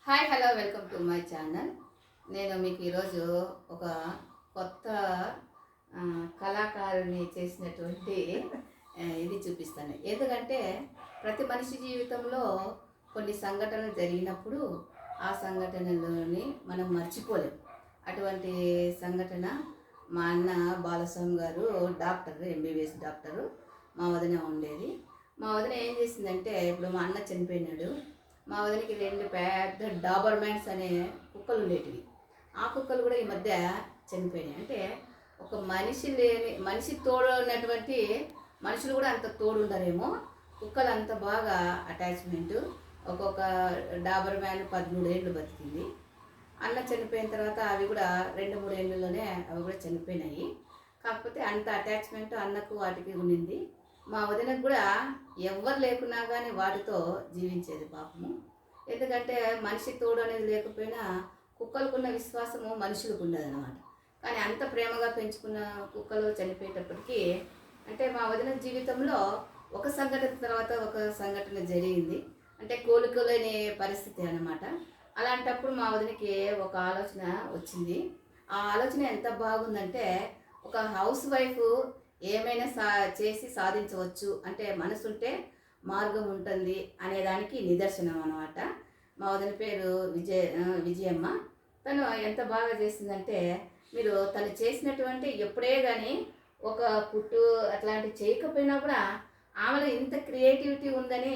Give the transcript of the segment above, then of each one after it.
Hi hello welcome to my channel. నేను మీకు ఈరోజు ఒక కొత్త కళాకారుని చేసినటువంటి ఇది చూపిస్తాను. ఎందుకంటే ప్రతి మనిషి జీవితంలో కొన్ని సంఘటనలు జరిగినప్పుడు ఆ సంఘటనలోని మనం మర్చిపోలేం. అటువంటి సంఘటన మా అన్న బాలస్వామి గారు డాక్టర్, ఎంబీబీఎస్ డాక్టరు. మా వదిన ఉండేది. మా వదిన ఏం చేసిందంటే, ఇప్పుడు మా అన్న చనిపోయినాడు. మా వదినకి 2 పెద్ద డాబర్మ్యాన్స్ అనే కుక్కలు ఉండేటివి. ఆ కుక్కలు కూడా ఈ మధ్య చనిపోయినాయి. అంటే ఒక మనిషి తోడు ఉన్నటువంటి మనుషులు కూడా అంత తోడు ఉంటారేమో. కుక్కలు అంత బాగా అటాచ్మెంటు. ఒక్కొక్క డాబర్మ్యాన్ 13 ఏళ్ళు బతికింది. అన్న చనిపోయిన తర్వాత అవి కూడా 2-3 ఏళ్ళలోనే అవి కూడా చనిపోయినాయి. కాకపోతే అంత అటాచ్మెంట్ అన్నకు వాటికి ఉండింది. మా వదినకు కూడా ఎవ్వరు లేకున్నా కానీ వాటితో జీవించేది పాపము. ఎందుకంటే మనిషి తోడు అనేది లేకపోయినా కుక్కలకున్న విశ్వాసము మనుషులకు ఉండదన్నమాట. కానీ అంత ప్రేమగా పెంచుకున్న కుక్కలు చనిపోయేటప్పటికీ, అంటే మా వదిన జీవితంలో ఒక సంఘటన తర్వాత ఒక సంఘటన జరిగింది. అంటే కోలుకోలేని పరిస్థితి అన్నమాట. అలాంటప్పుడు మా వదినకి ఒక ఆలోచన వచ్చింది. ఆ ఆలోచన ఎంత బాగుందంటే, ఒక హౌస్ వైఫ్ ఏమైనా చేసి సాధించవచ్చు, అంటే మనసుంటే మార్గం ఉంటుంది అనేదానికి నిదర్శనం అన్నమాట. మా వదిన పేరు విజయమ్మ. తను ఎంత బాగా చేసిందంటే, మీరు తను చేసినటువంటి ఎప్పుడే కానీ ఒక పుట్టు అట్లాంటివి చేయకపోయినా కూడా ఆమెలో ఇంత క్రియేటివిటీ ఉందని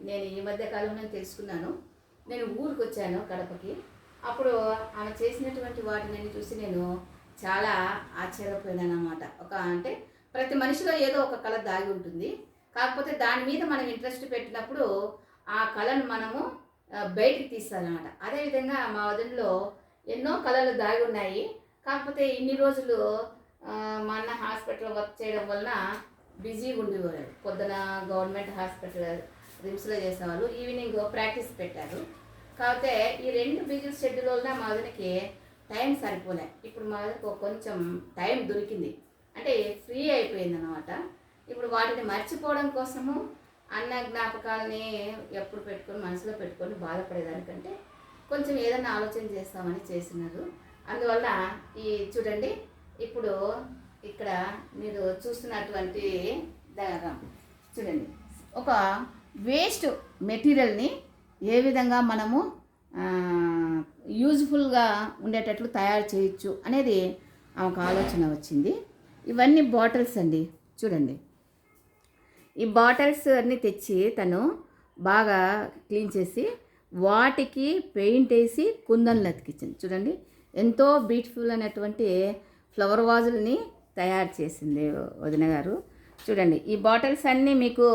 నేను ఈ మధ్య కాలంలో తెలుసుకున్నాను. నేను ఊరికి వచ్చాను కడపకి. అప్పుడు ఆమె చేసినటువంటి వాటిని చూసి నేను చాలా ఆశ్చర్యపోయినాను అన్నమాట. అంటే ప్రతి మనిషిలో ఏదో ఒక కళ దాగి ఉంటుంది. కాకపోతే దాని మీద మనం ఇంట్రెస్ట్ పెట్టినప్పుడు ఆ కళను మనము బయటికి తీస్తారనమాట. అదేవిధంగా మా వదినలో ఎన్నో కళలు దాగి ఉన్నాయి. కాకపోతే ఇన్ని రోజులు మా అన్న హాస్పిటల్లో వర్క్ చేయడం వలన బిజీగా ఉండేవారు. పొద్దున గవర్నమెంట్ హాస్పిటల్ రిమ్స్లో చేసేవాళ్ళు, ఈవినింగ్ ప్రాక్టీస్ పెట్టారు. కాకపోతే ఈ 2 బిజీ షెడ్యూల్ వలన మా వదినకి టైం సరిపోలే. ఇప్పుడు మా వదినకు కొంచెం టైం దొరికింది, అంటే ఫ్రీ అయిపోయింది అన్నమాట. ఇప్పుడు వాటిని మర్చిపోవడం కోసము అన్న జ్ఞాపకాలని ఎప్పుడు పెట్టుకొని మనసులో పెట్టుకొని బాధపడేదానికంటే కొంచెం ఏదైనా ఆలోచన చేస్తామని చేసినారు. అందువల్ల ఈ చూడండి, ఇప్పుడు ఇక్కడ మీరు చూస్తున్నటువంటి చూడండి, ఒక వేస్ట్ మెటీరియల్ని ఏ విధంగా మనము యూజ్ఫుల్గా ఉండేటట్లు తయారు చేయొచ్చు అనేది ఆమెకు ఆలోచన వచ్చింది. ఇవన్నీ బాటిల్స్ అండి, చూడండి. ఈ బాటిల్స్ అన్నీ తెచ్చి తను బాగా క్లీన్ చేసి వాటికి పెయింట్ వేసి కుందన్లు అతికించింది. చూడండి, ఎంతో బ్యూటిఫుల్ అనేటువంటి ఫ్లవర్ వాజుల్ని తయారు చేసింది వదిన గారు. చూడండి, ఈ బాటిల్స్ అన్నీ మీకు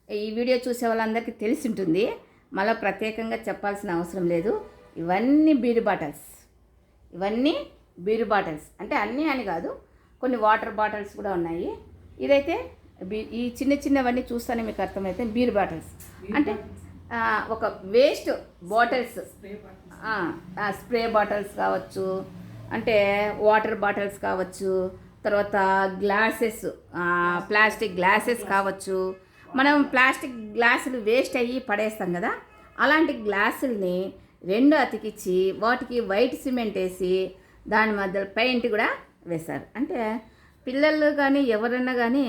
ఈ వీడియో చూసే వాళ్ళందరికీ తెలిసి ఉంటుంది, మళ్ళీ ప్రత్యేకంగా చెప్పాల్సిన అవసరం లేదు. ఇవన్నీ బీరు బాటిల్స్ అంటే అన్నీ అని కాదు, కొన్ని వాటర్ బాటిల్స్ కూడా ఉన్నాయి. ఇదైతే ఈ చిన్నవన్నీ చూస్తానే మీకు అర్థమైతే బీర్ బాటిల్స్ అంటే ఒక వేస్ట్ బాటిల్స్, స్ప్రే బాటిల్స్ కావచ్చు, అంటే వాటర్ బాటిల్స్ కావచ్చు, తర్వాత గ్లాసెస్, ప్లాస్టిక్ గ్లాసెస్ కావచ్చు. మనం ప్లాస్టిక్ గ్లాసులు వేస్ట్ అయ్యి పడేస్తాం కదా, అలాంటి గ్లాసుల్ని 2 అతికిచ్చి వాటికి వైట్ సిమెంట్ వేసి దాని మధ్య పెయింట్ కూడా వేశారు. అంటే పిల్లలు కానీ ఎవరన్నా కానీ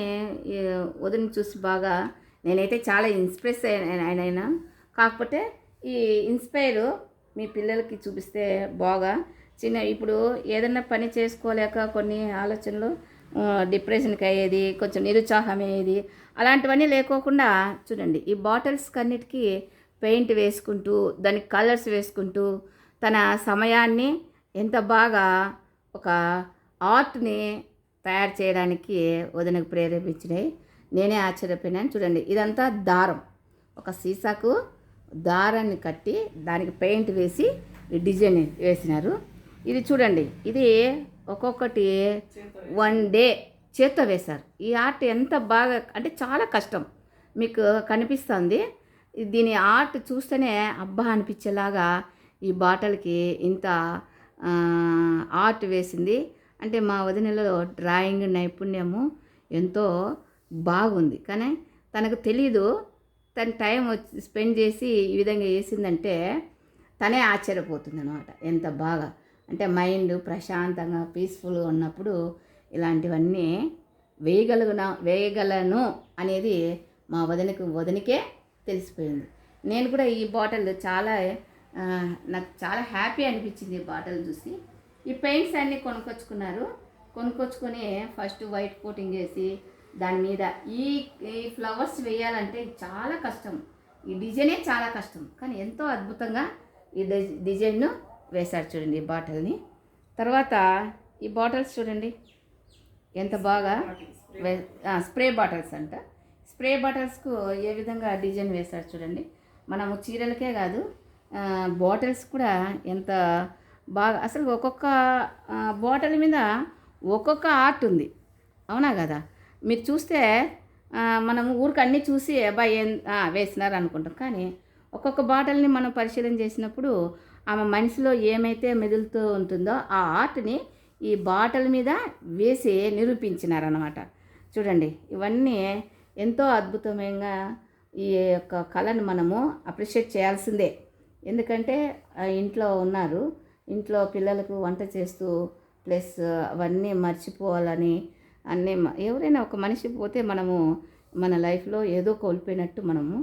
వదిన చూసి బాగా నేనైతే చాలా ఇన్స్పైర్ అయినా. కాకపోతే ఈ ఇన్స్పైర్ మీ పిల్లలకి చూపిస్తే బాగా ఇప్పుడు ఏదన్నా పని చేసుకోలేక కొన్ని ఆలోచనలు డిప్రెషన్కి అయ్యేది, కొంచెం నిరుత్సాహం అయ్యేది, అలాంటివన్నీ లేకోకుండా చూడండి, ఈ బాటిల్స్ అన్నిటికీ పెయింట్ వేసుకుంటూ దానికి కలర్స్ వేసుకుంటూ తన సమయాన్ని ఎంత బాగా ఒక ఆర్ట్ని తయారు చేయడానికి వదినకు ప్రేరేపించినాయి. నేనే ఆశ్చర్యపోయినాను. చూడండి, ఇదంతా దారం, ఒక సీసాకు దారాన్ని కట్టి దానికి పెయింట్ వేసి డిజైన్ వేసినారు. ఇది చూడండి, ఇది ఒక్కొక్కటి 1 డే చేత్తో వేశారు. ఈ ఆర్ట్ ఎంత బాగా అంటే చాలా కష్టం మీకు కనిపిస్తుంది. దీని ఆర్ట్ చూస్తేనే అబ్బా అనిపించేలాగా ఈ బాటిల్కి ఇంత ఆర్ట్ వేసింది. అంటే మా వదినలో డ్రాయింగ్ నైపుణ్యము ఎంతో బాగుంది. కానీ తనకు తెలీదు, తన టైం స్పెండ్ చేసి ఈ విధంగా వేసిందంటే తనే ఆశ్చర్యపోతుంది అనమాట. ఎంత బాగా అంటే మైండ్ ప్రశాంతంగా పీస్ఫుల్గా ఉన్నప్పుడు ఇలాంటివన్నీ వేయగలను అనేది మా వదినకే తెలిసిపోయింది. నేను కూడా ఈ బాటిల్ చాలా నాకు చాలా హ్యాపీ అనిపించింది ఈ బాటిల్ చూసి. ఈ పెయింట్స్ అన్నీ కొనుక్కొచ్చుకొని ఫస్ట్ వైట్ కోటింగ్ చేసి దాని మీద ఈ ఫ్లవర్స్ వేయాలంటే చాలా కష్టం. ఈ డిజైనే చాలా కష్టం, కానీ ఎంతో అద్భుతంగా ఈ డిజైన్ను వేశారు చూడండి ఈ బాటిల్ని. తర్వాత ఈ బాటిల్స్ చూడండి ఎంత బాగా స్ప్రే బాటిల్స్ అంట. స్ప్రే బాటిల్స్కు ఏ విధంగా డిజైన్ వేశారు చూడండి. మనము చీరలకే కాదు బాటిల్స్ కూడా ఎంత బాగా, అసలు ఒక్కొక్క బాటిల్ మీద ఒక్కొక్క ఆర్ట్ ఉంది, అవునా కదా? మీరు చూస్తే మనము ఊరికి అన్నీ చూసి అబ్బాయి వేసినారు అనుకుంటాం, కానీ ఒక్కొక్క బాటిల్ని మనం పరిశీలన చేసినప్పుడు ఆమె మనసులో ఏమైతే మెదులుతూ ఉంటుందో ఆ ఆర్ట్ని ఈ బాటిల్ మీద వేసి నిరూపించినారన్నమాట. చూడండి, ఇవన్నీ ఎంతో అద్భుతమైన ఈ యొక్క కళను మనము అప్రిషియేట్ చేయాల్సిందే. ఎందుకంటే ఇంట్లో ఉన్నారు, ఇంట్లో పిల్లలకు వంట చేస్తూ ప్లస్ అవన్నీ మర్చిపోవాలని అన్నీ ఎవరైనా ఒక మనిషి పోతే మనము మన లైఫ్లో ఏదో కోల్పోయినట్టు మనము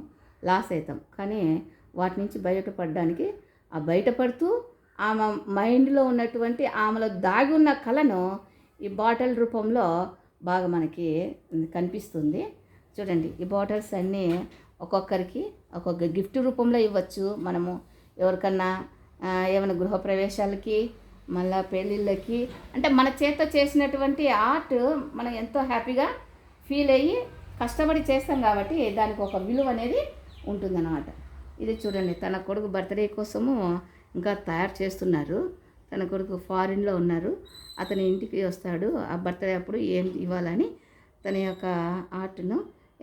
లాస్ అవుతాం. కానీ వాటి నుంచి బయటపడడానికి బయటపడుతూ ఆమె మైండ్లో ఉన్నటువంటి ఆమెలో దాగి ఉన్న కళను ఈ బాటిల్ రూపంలో బాగా మనకి కనిపిస్తుంది. చూడండి, ఈ బాటిల్స్ అన్నీ ఒక్కొక్కరికి ఒక్కొక్క గిఫ్ట్ రూపంలో ఇవ్వచ్చు. మనము ఎవరికన్నా ఏమైనా గృహప్రవేశాలకి మళ్ళీ పెళ్ళిళ్ళకి అంటే మన చేత చేసినటువంటి ఆర్ట్ మనం ఎంతో హ్యాపీగా ఫీల్ అయ్యి కష్టపడి చేస్తాం కాబట్టి దానికి ఒక విలువ అనేది ఉంటుందన్నమాట. ఇది చూడండి, తన కొడుకు బర్త్డే కోసము ఇంకా తయారు చేస్తున్నారు. తన కొడుకు ఫారిన్లో ఉన్నారు, అతని ఇంటికి వస్తాడు ఆ బర్త్డే అప్పుడు ఏం ఇవ్వాలని తన యొక్క ఆర్ట్ను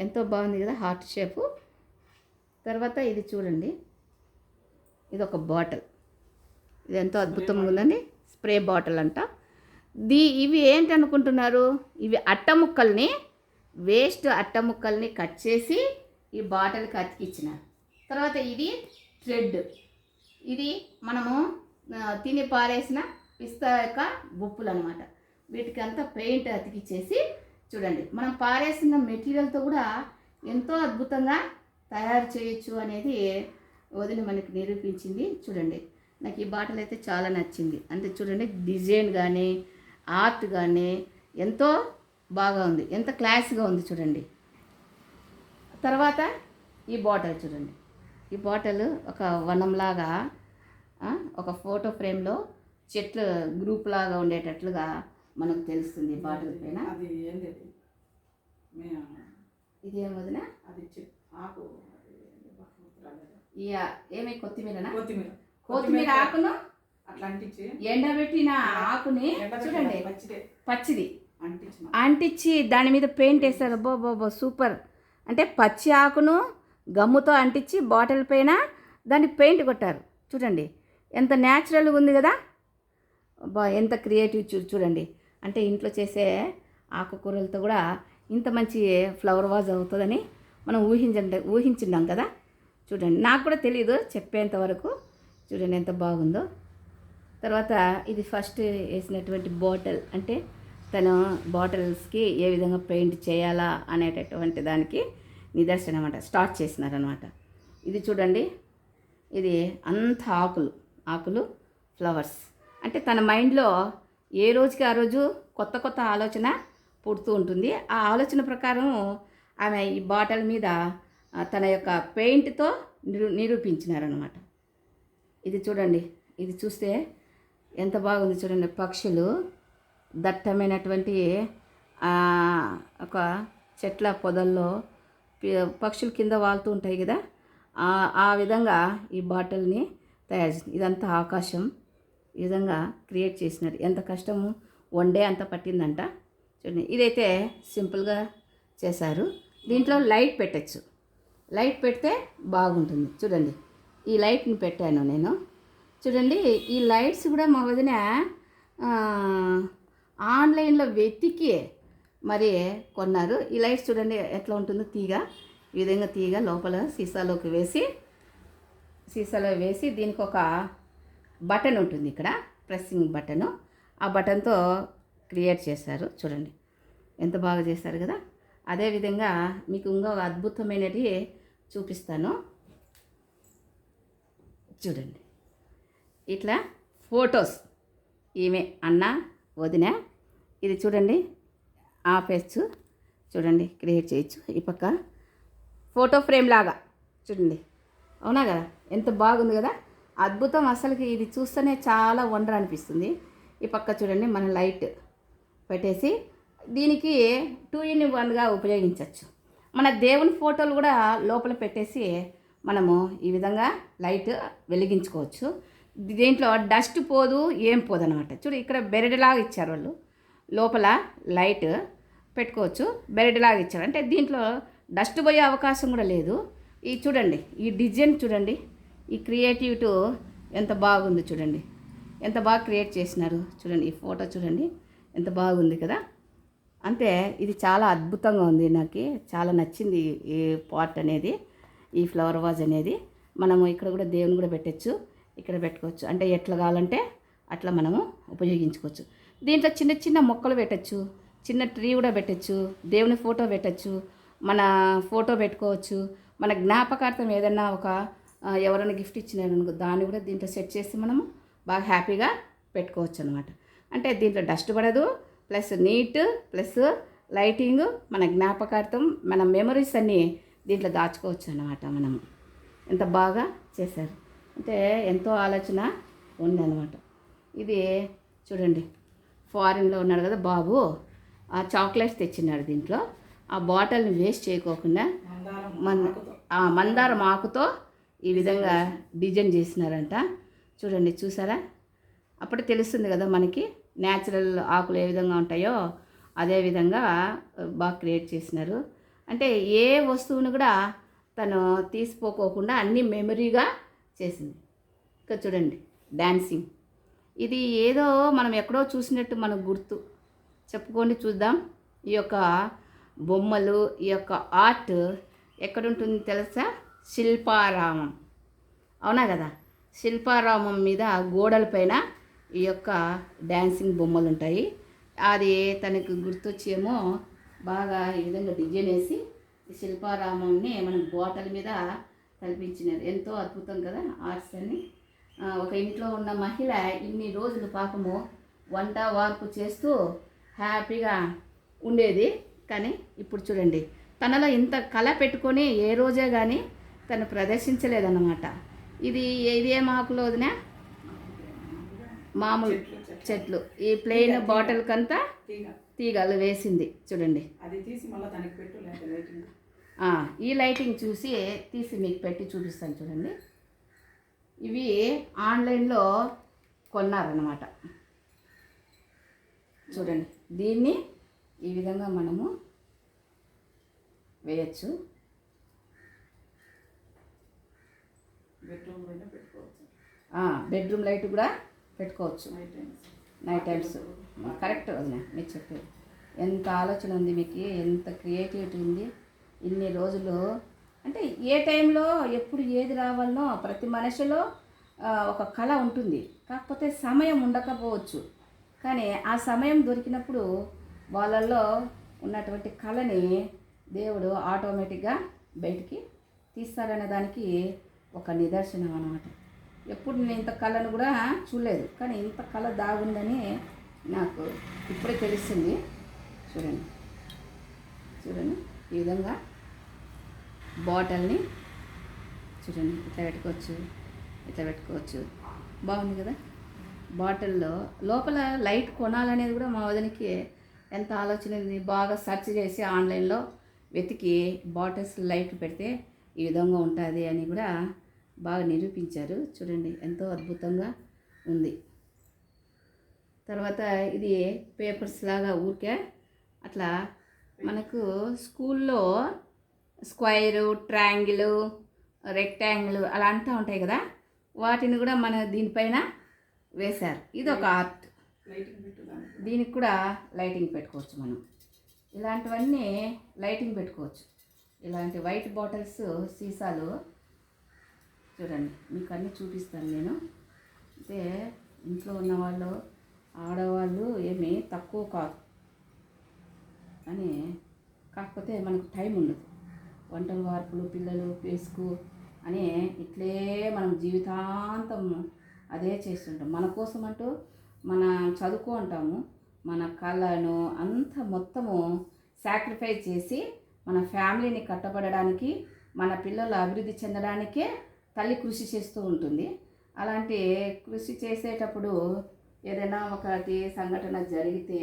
ఎంతో బాగుంది కదా, హార్ట్ షేపు. తర్వాత ఇది చూడండి, ఇది ఒక బాటిల్, ఇది ఎంతో అద్భుతంగా ఉందని స్ప్రే బాటిల్ అంట. ఇవి ఏంటి అనుకుంటున్నారు? ఇవి అట్ట ముక్కల్ని వేస్ట్ అట్ట ముక్కల్ని కట్ చేసి ఈ బాటిల్కి అతికిచ్చినారు. తర్వాత ఇది థ్రెడ్, ఇది మనము తిని పారేసిన పిస్తా యొక్క గుప్పులు అనమాట. వీటికి అంతా పెయింట్ అతికిచ్చేసి చూడండి, మనం పారేసిన మెటీరియల్తో కూడా ఎంతో అద్భుతంగా తయారు చేయొచ్చు అనేది వదిన మనకి నిరూపించింది. చూడండి, నాకు ఈ బాటిల్ అయితే చాలా నచ్చింది. అంటే చూడండి, డిజైన్ కానీ ఆర్ట్ కానీ ఎంతో బాగా ఉంది, ఎంత క్లాస్గా ఉంది చూడండి. తర్వాత ఈ బాటిల్ చూడండి, ఈ బాటిల్ ఒక వనంలాగా ఒక ఫోటో ఫ్రేమ్లో చెట్లు గ్రూప్ లాగా ఉండేటట్లుగా మనకు తెలుస్తుంది ఈ బాటిల్ పైన. ఇదేం వదిన? ఏమి కొత్తిమీర ఆకును ఎండబెట్టిన ఆకుని చూడండి, పచ్చిది అంటించి దాని మీద పెయింట్ వేస్తారు. అబ్బో సూపర్. అంటే పచ్చి ఆకును గమ్ముతో అంటించి బాటిల్ పైన దానికి పెయింట్ కొట్టారు. చూడండి ఎంత న్యాచురల్గా ఉంది కదా, ఎంత క్రియేటివ్ చూడండి. అంటే ఇంట్లో చేసే ఆకుకూరలతో కూడా ఇంత మంచి ఫ్లవర్ వాజ్ అవుతుందని మనం ఊహించున్నాం కదా. చూడండి, నాకు కూడా తెలీదు చెప్పేంత వరకు. చూడండి ఎంత బాగుందో. తర్వాత ఇది ఫస్ట్ వేసినటువంటి బాటిల్, అంటే తను బాటిల్స్కి ఏ విధంగా పెయింట్ చేయాలా అనేటటువంటి దానికి నిదర్శనం అన్నమాట, స్టార్ట్ చేసినారనమాట. ఇది చూడండి, ఇది అంత ఆకులు ఫ్లవర్స్. అంటే తన మైండ్లో ఏ రోజుకి ఆ రోజు కొత్త ఆలోచన పుడుతూ ఉంటుంది. ఆ ఆలోచన ప్రకారం ఆమె ఈ బాటిల్ మీద తన యొక్క పెయింట్తో నిరూపించినారనమాట. ఇది చూడండి, ఇది చూస్తే ఎంత బాగుంది చూడండి. పక్షులు దట్టమైనటువంటి ఒక చెట్ల పొదల్లో పక్షులు కింద వాలుతూ ఉంటాయి కదా, ఆ విధంగా ఈ బాటిల్ని తయారు చేసింది. ఇదంతా ఆకాశం ఈ విధంగా క్రియేట్ చేసినారు. ఎంత కష్టము, వన్ డే అంత పట్టిందంట. చూడండి, ఇదైతే సింపుల్గా చేశారు. దీంట్లో లైట్ పెట్టచ్చు, లైట్ పెడితే బాగుంటుంది. చూడండి, ఈ లైట్ని పెట్టాను నేను. చూడండి, ఈ లైట్స్ కూడా మా వదిన ఆన్లైన్లో వెతికి మరి కొన్నారు. ఈ లైట్స్ చూడండి ఎట్లా ఉంటుందో, తీగ ఈ విధంగా తీగ లోపల సీసాలోకి వేసి సీసాలో వేసి దీనికి ఒక బటన్ ఉంటుంది ఇక్కడ, ప్రెస్సింగ్ బటను. ఆ బటన్తో క్రియేట్ చేశారు. చూడండి ఎంత బాగా చేశారు కదా. అదేవిధంగా మీకు ఇంకా ఒక అద్భుతమైనది చూపిస్తాను. చూడండి ఇట్లా ఫొటోస్, ఈమె అన్న వదిన, ఇది చూడండి ఆపేచ్చు. చూడండి క్రియేట్ చేయొచ్చు. ఈ పక్క ఫోటో ఫ్రేమ్ లాగా చూడండి, అవునా కదా, ఎంత బాగుంది కదా, అద్భుతం. అసలుకి ఇది చూస్తేనే చాలా వండర్ అనిపిస్తుంది. ఈ పక్క చూడండి మనం లైట్ పెట్టేసి దీనికి 2-in-1గా ఉపయోగించవచ్చు. మన దేవుని ఫోటోలు కూడా లోపల పెట్టేసి మనము ఈ విధంగా లైట్ వెలిగించుకోవచ్చు. దీంట్లో డస్ట్ పోదు, ఏం పోదు అనమాట. చూడు ఇక్కడ బెరడులాగా ఇచ్చారు వాళ్ళు, లోపల లైట్ పెట్టుకోవచ్చు. బెరడులాగా ఇచ్చారు అంటే దీంట్లో డస్ట్ పోయే అవకాశం కూడా లేదు. ఈ చూడండి ఈ డిజైన్ చూడండి, ఈ క్రియేటివిటీ ఎంత బాగుంది చూడండి, ఎంత బాగా క్రియేట్ చేసినారు చూడండి. ఈ ఫోటో చూడండి ఎంత బాగుంది కదా. అంటే ఇది చాలా అద్భుతంగా ఉంది, నాకు చాలా నచ్చింది ఈ పాట్ అనేది, ఈ ఫ్లవర్ వాజ్ అనేది. మనము ఇక్కడ కూడా దేవుని కూడా పెట్టచ్చు, ఇక్కడ పెట్టుకోవచ్చు. అంటే ఎట్లా కావాలంటే అట్లా మనము ఉపయోగించుకోవచ్చు. దీంట్లో చిన్న చిన్న మొక్కలు పెట్టచ్చు, చిన్న ట్రీ కూడా పెట్టచ్చు, దేవుని ఫోటో పెట్టచ్చు, మన ఫోటో పెట్టుకోవచ్చు. మన జ్ఞాపకార్థం ఏదన్నా ఒక ఎవరైనా గిఫ్ట్ ఇచ్చినారనుకో దాన్ని కూడా దీంట్లో సెట్ చేసి మనము బాగా హ్యాపీగా పెట్టుకోవచ్చు అనమాట. అంటే దీంట్లో డస్ట్ పడదు, ప్లస్ నీట్, ప్లస్ లైటింగ్, మన జ్ఞాపకార్థం, మన మెమరీస్ అన్నీ దీంట్లో దాచుకోవచ్చు అన్నమాట. మనం ఎంత బాగా చేశారు అంటే ఎంతో ఆలోచన ఉందన్నమాట. ఇది చూడండి ఫారిన్లో ఉన్నాడు కదా బాబు, ఆ చాక్లెట్స్ తెచ్చినాడు దీంట్లో. ఆ బాటిల్ని వేస్ట్ చేయకోకుండా మందారం ఆకుతో ఈ విధంగా డిజైన్ చేసినారంట. చూడండి చూసారా, అప్పుడు తెలుస్తుంది కదా మనకి న్యాచురల్ ఆకులు ఏ విధంగా ఉంటాయో అదే విధంగా బాగా క్రియేట్ చేసినారు. అంటే ఏ వస్తువును కూడా తను తీసిపోకోకుండా అన్నీ మెమరీగా చేసింది. ఇంకా చూడండి డ్యాన్సింగ్, ఇది ఏదో మనం ఎక్కడో చూసినట్టు మనకు గుర్తు చెప్పుకొని చూద్దాం. ఈ యొక్క బొమ్మలు, ఈ యొక్క ఆర్ట్ ఎక్కడుంటుంది తెలుసా? శిల్పారామం, అవునా కదా. శిల్పారామం మీద గోడలపైన ఈ యొక్క డ్యాన్సింగ్ బొమ్మలు ఉంటాయి. అది తనకు గుర్తొచ్చేమో బాగా ఈ విధంగా డిజైన్ వేసి ఈ శిల్పారామంని మనం బాటల మీద కల్పించినారు. ఎంతో అద్భుతం కదా ఆర్ట్స్ అని. ఒక ఇంట్లో ఉన్న మహిళ ఇన్ని రోజులు పాపము వంట వార్పు చేస్తూ హ్యాపీగా ఉండేది. కానీ ఇప్పుడు చూడండి తనలో ఇంత కళ పెట్టుకొని ఏ రోజే కానీ తను ప్రదర్శించలేదన్నమాట. ఇది ఏం ఆకులో వదినా? మామూలు చెట్లు. ఈ ప్లెయిన్ బాటిల్ కంతా తీగలు వేసింది చూడండి. అది తీసి మళ్ళీ దానికి పెట్టు లైటింగ్. ఈ లైటింగ్ చూసి తీసి మీకు పెట్టి చూపిస్తాను చూడండి. ఇవి ఆన్లైన్లో కొన్నారన్నమాట. చూడండి దీన్ని ఈ విధంగా మనము వేయచ్చు. బెడ్రూమ్ లైట్ కూడా పెట్టుకోవచ్చు నైట్ టైమ్స్. కరెక్ట్ వదిలే మీరు చెప్పేది. ఎంత ఆలోచన ఉంది మీకు, ఎంత క్రియేటివిటీ ఉంది. ఇన్ని రోజులు అంటే ఏ టైంలో ఎప్పుడు ఏది రావాలనో ప్రతి మనిషిలో ఒక కళ ఉంటుంది. కాకపోతే సమయం ఉండకపోవచ్చు, కానీ ఆ సమయం దొరికినప్పుడు వాళ్ళల్లో ఉన్నటువంటి కళని దేవుడు ఆటోమేటిక్గా బయటికి తీస్తారనే దానికి ఒక నిదర్శనం అన్నమాట. ఎప్పుడు నేను ఇంత కళను కూడా చూడలేదు, కానీ ఇంత కళ దాగుందని నాకు ఇప్పుడే తెలుస్తుంది. చూడండి చూడండి ఈ విధంగా బాటిల్ని చూడండి ఇట్లా పెట్టుకోవచ్చు, ఇట్లా పెట్టుకోవచ్చు. బాగుంది కదా. బాటిల్లో లోపల లైట్ కొనాలనేది కూడా మా వదినకి ఎంత ఆలోచన ఉంది. బాగా సెర్చ్ చేసి ఆన్లైన్లో వెతికి బాటిల్స్ లైట్ పెడితే ఈ విధంగా ఉంటుంది అని కూడా బాగా నిరూపించారు. చూడండి ఎంతో అద్భుతంగా ఉంది. తర్వాత ఇది పేపర్స్ లాగా ఊరికే అట్లా మనకు స్కూల్లో స్క్వైరు, ట్రయాంగిల్, రెక్టాంగిల్ అలా అంటూ ఉంటాయి కదా, వాటిని కూడా మన దీనిపైన వేశారు. ఇది ఒక ఆర్ట్. దీనికి కూడా లైటింగ్ పెట్టుకోవచ్చు మనం. ఇలాంటివన్నీ లైటింగ్ పెట్టుకోవచ్చు. ఇలాంటి వైట్ బాటిల్స్, సీసాలు చూడండి మీకు అన్నీ చూపిస్తాను నేను. అయితే ఇంట్లో ఉన్నవాళ్ళు ఆడవాళ్ళు ఏమీ తక్కువ కాదు అని, కాకపోతే మనకు టైం ఉండదు. వంటలు వార్పులు పిల్లలు పేసుకు అని ఇట్లే మనం జీవితాంతం అదే చేస్తుంటాం. మన కోసం అంటూ మన చదువుకో అంటాము, మన కళను అంత మొత్తము సాక్రిఫైస్ చేసి మన ఫ్యామిలీని కట్టబడడానికి, మన పిల్లలు అభివృద్ధి చెందడానికే తల్లి కృషి చేస్తూ ఉంటుంది. అలాంటి కృషి చేసేటప్పుడు ఏదైనా ఒకటి సంఘటన జరిగితే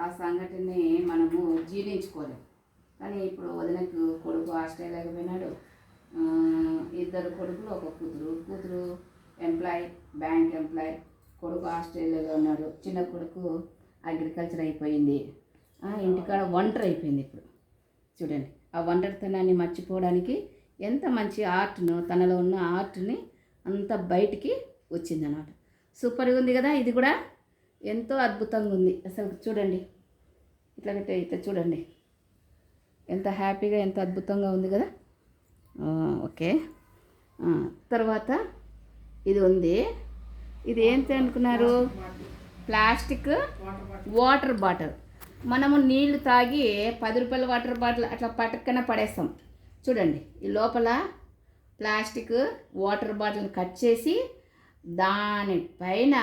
ఆ సంఘటనని మనము జీర్ణించుకోలేము. కానీ ఇప్పుడు వదినకు కొడుకు ఆస్ట్రేలియాకి పోయినాడు, 2 కొడుకులు 1 కూతురు ఎంప్లాయ్, బ్యాంక్ ఎంప్లాయ్, కొడుకు ఆస్ట్రేలియాలో ఉన్నాడు, చిన్న కొడుకు అగ్రికల్చర్ అయిపోయింది, ఇంటికాడ ఒంటరి అయిపోయింది. ఇప్పుడు చూడండి ఆ ఒంటరితనాన్ని మర్చిపోవడానికి ఎంత మంచి ఆర్ట్ను, తనలో ఉన్న ఆర్ట్ని అంత బయటికి వచ్చిందన్నమాట. సూపర్గా ఉంది కదా, ఇది కూడా ఎంతో అద్భుతంగా ఉంది అసలు. చూడండి ఇట్లా చూడండి ఎంత హ్యాపీగా ఎంత అద్భుతంగా ఉంది కదా. ఓకే, తర్వాత ఇది ఉంది. ఇది ఏంటి అనుకున్నారు? Plastic water bottle. మనము నీళ్లు తాగి 10 రూపాయల వాటర్ బాటిల్ అట్లా పట్టుకనే పడేస్తాం. చూడండి ఈ లోపల ప్లాస్టిక్ వాటర్ బాటిల్ని కట్ చేసి దానిపైన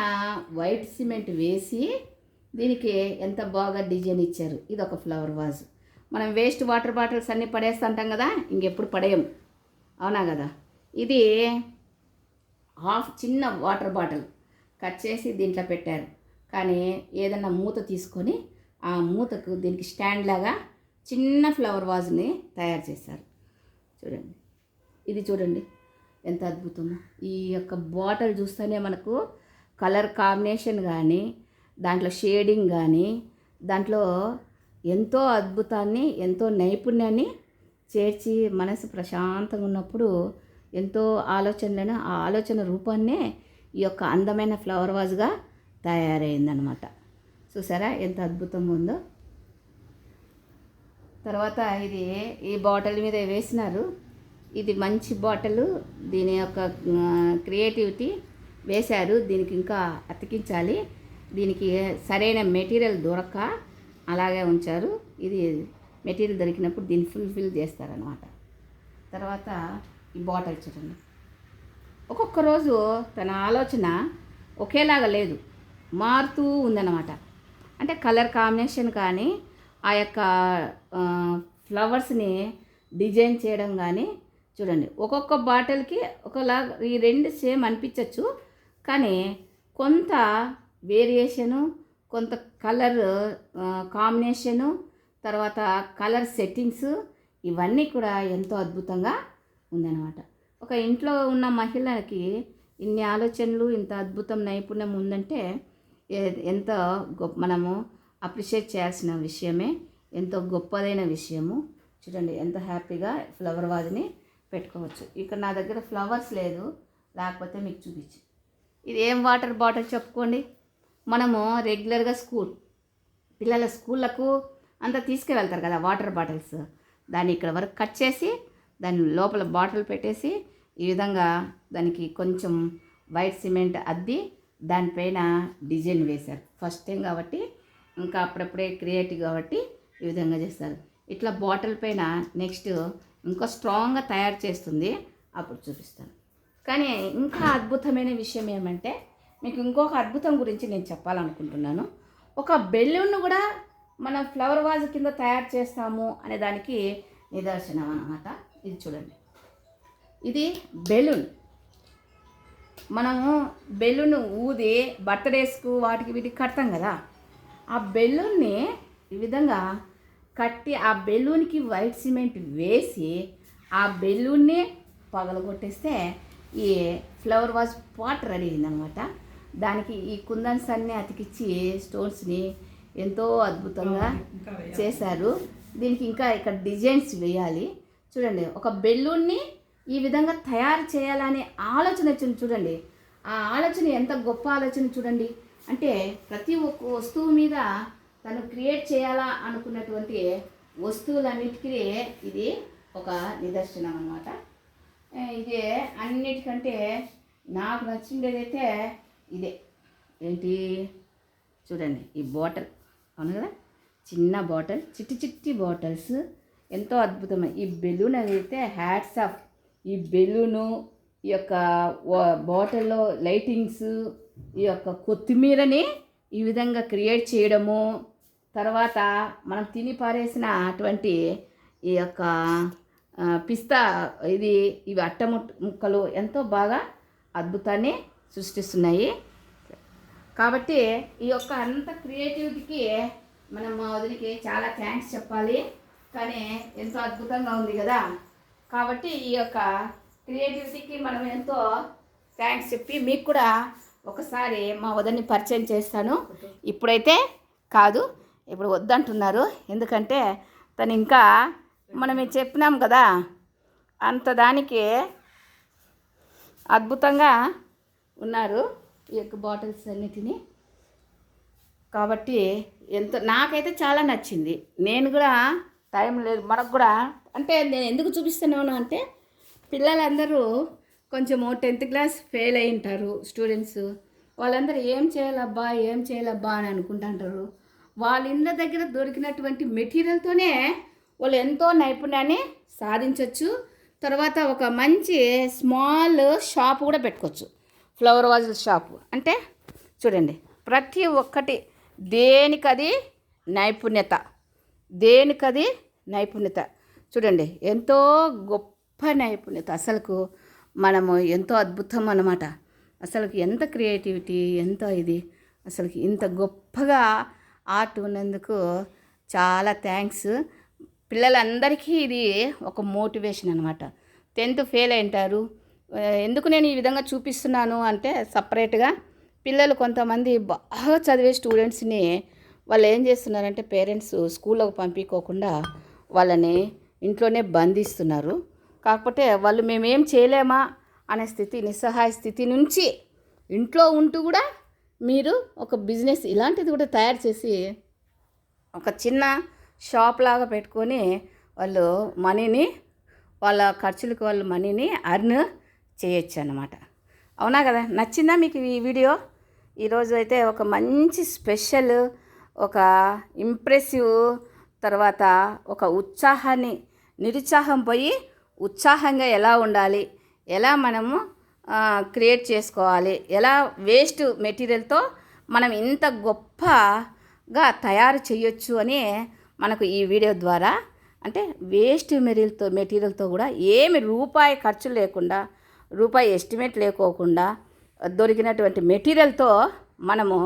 వైట్ సిమెంట్ వేసి దీనికి ఎంత బాగా డిజైన్ ఇచ్చారు. ఇది ఒక ఫ్లవర్ వాజ్. మనం వేస్ట్ వాటర్ బాటిల్స్ అన్నీ పడేస్తుంటాం కదా, ఇంకెప్పుడు పడేయం, అవునా కదా. ఇది చిన్న వాటర్ బాటిల్ కట్ చేసి దీంట్లో పెట్టారు. కానీ ఏదన్నా మూత తీసుకొని ఆ మూతకు దీనికి స్టాండ్ లాగా చిన్న ఫ్లవర్ వాజ్ని తయారు చేశారు. చూడండి ఇది చూడండి ఎంత అద్భుతమో. ఈ యొక్క బాటిల్ చూస్తేనే మనకు కలర్ కాంబినేషన్ కానీ, దాంట్లో షేడింగ్ కానీ, దాంట్లో ఎంతో అద్భుతాన్ని, ఎంతో నైపుణ్యాన్ని చేర్చి మనసు ప్రశాంతంగా ఉన్నప్పుడు ఎంతో ఆలోచనలను, ఆ ఆలోచన రూపాన్నే ఈ యొక్క అందమైన ఫ్లవర్ వాజ్గా తయారైందనమాట. చూసారా ఎంత అద్భుతంగా ఉందో. తర్వాత ఇది ఈ బాటిల్ మీద వేసినారు. ఇది మంచి బాటిల్, దీని యొక్క క్రియేటివిటీ వేశారు. దీనికి ఇంకా అతికించాలి. దీనికి సరైన మెటీరియల్ దొరక్క అలాగే ఉంచారు. ఇది మెటీరియల్ దొరికినప్పుడు దీన్ని ఫుల్ఫిల్ చేస్తారనమాట. తర్వాత ఈ బాటిల్ చూడండి, ఒక్కొక్క రోజు తన ఆలోచన ఒకేలాగా లేదు, మారుతూ ఉందన్నమాట. అంటే కలర్ కాంబినేషన్ కానీ, ఆ యొక్క ఫ్లవర్స్ని డిజైన్ చేయడం కానీ చూడండి. ఒక్కొక్క బాటిల్కి ఒకలాగా ఈ 2 సేమ్ అనిపించవచ్చు, కానీ కొంత వేరియేషను, కొంత కలర్ కాంబినేషను, తర్వాత కలర్ సెట్టింగ్స్ ఇవన్నీ కూడా ఎంతో అద్భుతంగా ఉందన్నమాట. ఒక ఇంట్లో ఉన్న మహిళకి ఇన్ని ఆలోచనలు, ఇంత అద్భుతం నైపుణ్యం ఉందంటే ఎంత గొప్ప, మనము అప్రిషియేట్ చేయాల్సిన విషయమే, ఎంతో గొప్పదైన విషయము. చూడండి ఎంత హ్యాపీగా ఫ్లవర్ వాజ్ని పెట్టుకోవచ్చు. ఇక్కడ నా దగ్గర ఫ్లవర్స్ లేదు, లేకపోతే మీకు చూపించి. ఇది ఏం వాటర్ బాటిల్ చెప్పుకోండి. మనము రెగ్యులర్గా పిల్లల స్కూళ్ళకు అంతా తీసుకువెళ్తారు కదా వాటర్ బాటిల్స్, దాన్ని ఇక్కడ వరకు కట్ చేసి దాని లోపల బాటిల్ పెట్టేసి ఈ విధంగా దానికి కొంచెం వైట్ సిమెంట్ అద్ది దానిపైన డిజైన్ వేశారు. ఫస్ట్ టైం కాబట్టి ఇంకా అప్పుడప్పుడే క్రియేటివ్ కాబట్టి ఈ విధంగా చేస్తారు. ఇట్లా బాటిల్ పైన నెక్స్ట్ ఇంకా స్ట్రాంగ్గా తయారు చేస్తుంది, అప్పుడు చూపిస్తాను. కానీ ఇంకా అద్భుతమైన విషయం ఏమంటే, మీకు ఇంకొక అద్భుతం గురించి నేను చెప్పాలనుకుంటున్నాను. ఒక బెలూన్ను కూడా మనం ఫ్లవర్ వాజ్ కింద తయారు చేస్తాము అనే దానికి నిదర్శనం అన్నమాట. ఇది చూడండి, ఇది బెలూన్. మనము బెలూన్ ఊది బర్త్డేస్కు వాటికి వీటికి కడతాం కదా, ఆ బెలూన్ని ఈ విధంగా కట్టి ఆ బెలూన్కి వైట్ సిమెంట్ వేసి ఆ బెలూన్ని పగలగొట్టేస్తే ఈ ఫ్లవర్ వాజ్ పాట్ రెడీ అయిందనమాట. దానికి ఈ కుందన్స్ అన్నీ అతికిచ్చి స్టోన్స్ని ఎంతో అద్భుతంగా చేశారు. దీనికి ఇంకా ఇక్కడ డిజైన్స్ వేయాలి. చూడండి, ఒక బెలూన్ని ఈ విధంగా తయారు చేయాలనే ఆలోచన వచ్చింది. చూడండి ఆ ఆలోచన ఎంత గొప్ప ఆలోచన చూడండి. అంటే ప్రతి ఒక్క వస్తువు మీద తను క్రియేట్ చేయాలా అనుకున్నటువంటి వస్తువులన్నిటికీ ఇది ఒక నిదర్శనం అన్నమాట. ఇదే అన్నిటికంటే నాకు నచ్చిందేదైతే ఇదే ఏంటి చూడండి, ఈ బాటిల్ అవును కదా, చిన్న బాటిల్, చిట్టి చిట్టి బాటిల్స్ ఎంతో అద్భుతమైన ఈ బెలూన్ అయితే హ్యాట్స్ ఆఫ్. ఈ బెలూను, ఈ యొక్క బాటిల్లో లైటింగ్స్, ఈ యొక్క కొత్తిమీరని ఈ విధంగా క్రియేట్ చేయడము, తర్వాత మనం తిని పారేసిన అటువంటి ఈ యొక్క పిస్తా ఇవి అట్ట ముక్కలు ఎంతో బాగా అద్భుతాన్ని సృష్టిస్తున్నాయి. కాబట్టి ఈ యొక్క అంత క్రియేటివిటీకి మనం మా వదిలికి చాలా థ్యాంక్స్ చెప్పాలి. కానీ ఎంతో అద్భుతంగా ఉంది కదా, కాబట్టి ఈ యొక్క క్రియేటివిటీకి మనం ఎంతో థ్యాంక్స్ చెప్పి మీకు కూడా ఒకసారి మా వదిని పరిచయం చేస్తాను. ఇప్పుడైతే కాదు, ఇప్పుడు వద్దంటున్నారు. ఎందుకంటే తను ఇంకా మనం చెప్పినాం కదా, అంత దానికి అద్భుతంగా ఉన్నారు ఈ యొక్క బాటిల్స్ అన్నిటినీ. కాబట్టి ఎంతో నాకైతే చాలా నచ్చింది. నేను కూడా టైం లేదు మనకు కూడా, అంటే నేను ఎందుకు చూపిస్తున్నాను అంటే పిల్లలందరూ కొంచెము 10th క్లాస్ ఫెయిల్ అయి ఉంటారు స్టూడెంట్స్. వాళ్ళందరూ ఏం చేయాలబ్బా అని అనుకుంటుంటారు. వాళ్ళ ఇండ్ల దగ్గర దొరికినటువంటి మెటీరియల్తోనే వాళ్ళు ఎంతో నైపుణ్యాన్ని సాధించవచ్చు. తర్వాత ఒక మంచి స్మాల్ షాప్ కూడా పెట్టుకోవచ్చు, ఫ్లవర్ వాజుల షాపు. అంటే చూడండి, ప్రతి ఒక్కటి దేనికది నైపుణ్యత చూడండి, ఎంతో గొప్ప నైపుణ్యత. అసలుకు మనము ఎంతో అద్భుతం అన్నమాట. అసలుకి ఎంత క్రియేటివిటీ, ఎంత ఇది, అసలుకి ఇంత గొప్పగా ఆర్ట్ ఉన్నందుకు చాలా థ్యాంక్స్. పిల్లలందరికీ ఇది ఒక మోటివేషన్ అనమాట. 10th fail అయింటారు. ఎందుకు నేను ఈ విధంగా చూపిస్తున్నాను అంటే సపరేట్గా పిల్లలు కొంతమంది బాగా చదివే స్టూడెంట్స్ని వాళ్ళు ఏం చేస్తున్నారంటే పేరెంట్స్ స్కూల్లోకి పంపించుకోకుండా వాళ్ళని ఇంట్లోనే బంధిస్తున్నారు. కాకపోతే వాళ్ళు మేమేం చేయలేమా అనే స్థితి, నిస్సహాయ స్థితి నుంచి ఇంట్లో ఉంటూ కూడా మీరు ఒక బిజినెస్ ఇలాంటిది కూడా తయారు చేసి ఒక చిన్న షాప్ లాగా పెట్టుకొని వాళ్ళు మనీని, వాళ్ళ ఖర్చులకు వాళ్ళు మనీని అర్న్ చేయొచ్చు అన్నమాట. అవునా కదా? నచ్చిందా మీకు ఈ వీడియో? ఈరోజు అయితే ఒక మంచి స్పెషల్, ఒక ఇంప్రెసివ్, తర్వాత ఒక ఉత్సాహాన్ని, నిరుత్సాహం పోయి ఉత్సాహంగా ఎలా ఉండాలి, ఎలా మనము క్రియేట్ చేసుకోవాలి, ఎలా వేస్ట్ మెటీరియల్తో మనం ఇంత గొప్పగా తయారు చేయొచ్చు అని మనకు ఈ వీడియో ద్వారా, అంటే వేస్ట్ మెటీరియల్తో కూడా ఏమి రూపాయి ఖర్చు లేకుండా, రూపాయి ఎస్టిమేట్ లేకోకుండా దొరికినటువంటి మెటీరియల్తో మనము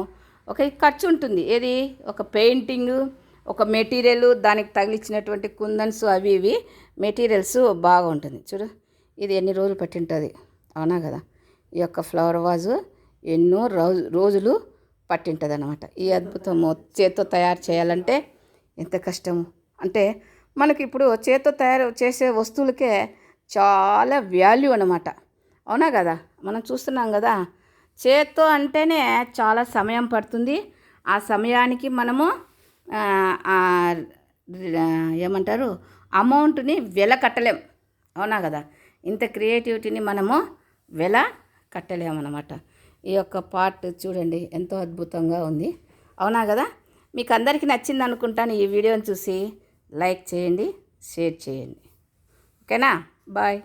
ఒక ఖర్చు ఉంటుంది. ఏది ఒక పెయింటింగ్, ఒక మెటీరియల్, దానికి తగిలించినటువంటి కుందన్స్, అవి ఇవి మెటీరియల్స్ బాగుంటుంది. చూడు, ఇది ఎన్ని రోజులు పట్టింటుంది, అవునా కదా? ఈ యొక్క ఫ్లవర్ వాజు ఎన్నో రోజులు పట్టింటుంది అన్నమాట. ఈ అద్భుతము చేత్తో తయారు చేయాలంటే ఎంత కష్టము. అంటే మనకి ఇప్పుడు చేత్తో తయారు చేసే వస్తువులకే చాలా వాల్యూ అన్నమాట, అవునా కదా? మనం చూస్తున్నాం కదా, చేత్తో అంటేనే చాలా సమయం పడుతుంది. ఆ సమయానికి మనము ఏమంటారు, అమౌంట్ని వెల కట్టలేం, అవునా కదా? ఇంత క్రియేటివిటీని మనము వెల కట్టలేమన్నమాట. ఈ యొక్క పార్ట్ చూడండి ఎంతో అద్భుతంగా ఉంది, అవునా కదా? మీకు అందరికీ నచ్చింది అనుకుంటాను. ఈ వీడియోని చూసి లైక్ చేయండి, షేర్ చేయండి. ఓకేనా? బాయ్.